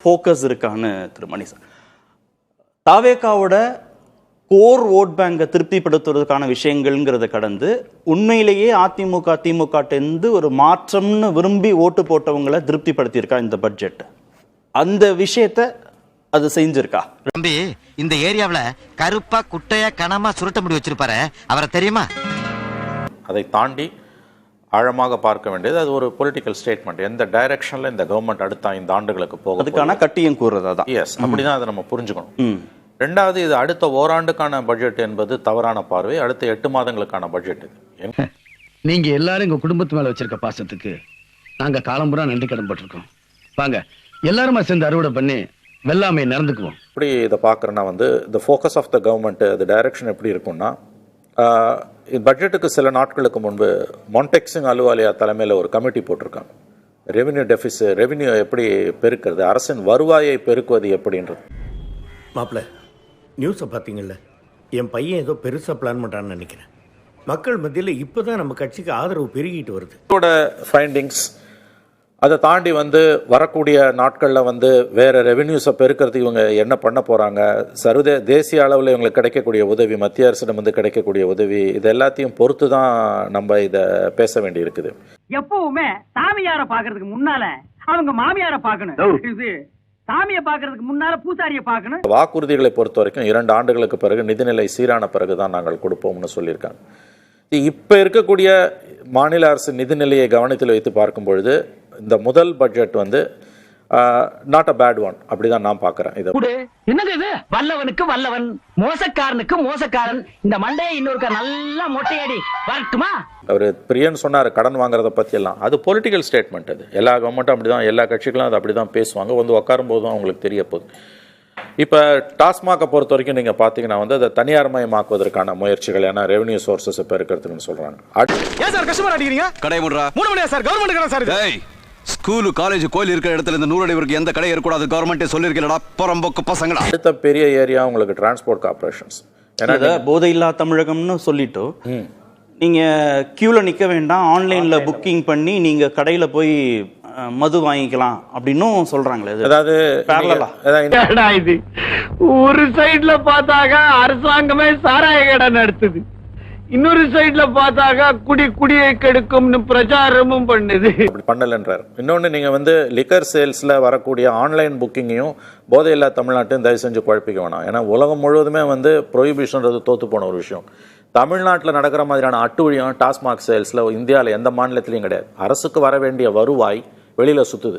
Focus இருக்கான்னு திரு மணி sir, தாவேகாவோட core vote பேங்கை திருப்திப்படுத்துவதற்கான விஷயங்கள்ங்கிறத கடந்து உண்மையிலேயே அதிமுக திமுக ஒரு மாற்றம்னு விரும்பி ஓட்டு போட்டவங்களை திருப்திப்படுத்தியிருக்கா இந்த பட்ஜெட்? அந்த விஷயத்த அது செஞ்சிருக்கா? தம்பி, இந்த ஏரியாவில் கருப்பா குட்டையா கனமா சுருட்ட முடி வச்சிருப்பாரு, அவரை தெரியுமா? அதை தாண்டி ஆழமாக பார்க்க வேண்டியது அது ஒரு பொலிட்டிக்கல் ஸ்டேட்மெண்ட். எந்த டைரக்ஷன்ல இந்த கவர்மெண்ட் அடுத்த 5 ஆண்டுகளுக்கு போகும், அதுக்கான கட்டியம் கூறுறதா தான். எஸ், அப்படிதான் அதை நம்ம புரிஞ்சுக்கணும். ரெண்டாவது, இது அடுத்த ஓராண்டுக்கான பட்ஜெட் என்பது தவறான பார்வை. அடுத்த 8 மாதங்களுக்கான பட்ஜெட் இது. நீங்க எல்லாரும் எங்க குடும்பத்து மேல வச்சிருக்க பாசத்துக்கு நாங்க காலம்புறா நன்றி கடன் பட்டிருக்கோம். வாங்க எல்லாருமா சேர்ந்து அறுவடை பண்ணி வெள்ளாமையை நிறந்துக்குவோம். இப்படி இதை பார்க்குறேன்னா இந்த ஃபோக்கஸ் ஆஃப் த கவர்மெண்ட், அது டைரக்ஷன் எப்படி இருக்கும்னா, பட்ஜெட்டுக்கு சில நாட்களுக்கு முன்பு மான்டெக் சிங் அலுவாலியா தலைமையில் ஒரு கமிட்டி போட்டிருக்காங்க. ரெவென்யூ எப்படி பெருக்கிறது, அரசின் வருவாயை பெருக்குவது எப்படின்றது. மாப்பிள்ள, நியூஸை பார்த்தீங்கல்ல, என் பையன் ஏதோ பெருசாக பிளான் பண்ணுறான்னு நினைக்கிறேன். மக்கள் மத்தியில் இப்போ தான் நம்ம கட்சிக்கு ஆதரவு பெருகிட்டு வருது. இதோட ஃபைண்டிங்ஸ் அதை தாண்டி வரக்கூடிய நாட்களில் வேறு ரெவென்யூஸை பெருக்கிறதுக்கு இவங்க என்ன பண்ண போகிறாங்க, தேசிய அளவில் இவங்களுக்கு கிடைக்கக்கூடிய உதவி, மத்திய அரசிடம் கிடைக்கக்கூடிய உதவி, இது எல்லாத்தையும் பொறுத்து தான் நம்ம இதை பேச வேண்டி இருக்குது. எப்பவுமே சாமியாரை பார்க்கறதுக்கு முன்னால அவங்க மாமியாரை பார்க்கணும், சாமியை பார்க்கறதுக்கு முன்னால பூசாரியை பார்க்கணும். வாக்குறுதிகளை பொறுத்த வரைக்கும் 2 ஆண்டுகளுக்கு பிறகு நிதிநிலை சீரான பிறகு தான் நாங்கள் கொடுப்போம்னு சொல்லியிருக்காங்க. இப்போ இருக்கக்கூடிய மாநில அரசு நிதிநிலையை கவனத்தில் வைத்து பார்க்கும் பொழுது இந்த முதல் budget not a bad one, அப்படிதான் நான் பார்க்கிறேன். இது என்னங்க இது, வல்லவனுக்கு வல்லவன், மோசக்காரனுக்கு மோசக்காரன், இந்த மண்டையை இன்னொருக்க நல்லா மொட்டையடி வரட்டுமா? அவர் பிரியன் சொன்னார் கடன் வாங்குறத பத்தி எல்லாம், அது பொலிட்டிக்கல் ஸ்டேட்மெண்ட். அது எல்லா கவர்மெண்ட்டும் அப்படிதான், எல்லா கட்சிகளும் அது அப்படிதான் பேசுவாங்க. உட்காரும் போது தான் உங்களுக்கு தெரிய போகுது. இப்போ டாஸ்மாகை பொறுத்த வரைக்கும் நீங்கள் பார்த்தீங்கன்னா அதை தனியார்மயமாக்குவதற்கான முயற்சிகள், ஏன்னா ரெவென்யூ சோர்சஸ் இப்போ இருக்கிறதுன்னு சொல்கிறாங்க. ஏன் சார் கஸ்டமர் அடிக்கிறீங்க? கடை முடுறா 3 மணியா சார்? கவர்மெண்ட் கடை சார். டேய், ஸ்கூல் காலேஜ் கோயில் இருக்கிற இடத்துல இந்த 100 அடிவருக்கு எந்த கடை இருக்கக்கூடாது, கவர்மெண்ட்டே சொல்லியிருக்கலடா புறம்போக்கு பசங்களா. அடுத்த பெரிய ஏரியா உங்களுக்கு டிரான்ஸ்போர்ட் கார்பரேஷன்ஸ். ஏன்னா போதையில்லா தமிழகம்னு சொல்லிட்டு நீங்கள் க்யூவில் நிற்க வேண்டாம், ஆன்லைனில் புக்கிங் பண்ணி நீங்கள் கடையில் போய் மது வாங்கிக்கலாம் அப்படின்னும் சொல்றாங்களே. அதாவது இது ஒரு சைடுல பார்த்தாக்க அரசாங்கமே சாராய கடை நடத்துது, இன்னொரு சைடுல பார்த்தாக்க குடியை கெடுக்கும்னு பிரச்சாரமும் பண்ணுது. அப்படி பண்ணலன்றார். இன்னொன்று, நீங்கள் லிக்கர் சேல்ஸில் வரக்கூடிய ஆன்லைன் புக்கிங்கையும் போதையில்லா தமிழ்நாட்டையும் தயவு செஞ்சு குழப்பிக்க வேணாம். ஏன்னா உலகம் முழுவதுமே ப்ரொஹிபிஷன்றது தோற்று போன ஒரு விஷயம். தமிழ்நாட்டில் நடக்கிற மாதிரியான அட்டுழியம் டாஸ்மாக் சேல்ஸில் இந்தியாவில் எந்த மாநிலத்திலையும் கிடையாது. அரசுக்கு வர வேண்டிய வருவாய் வெளியில் சுற்றுது.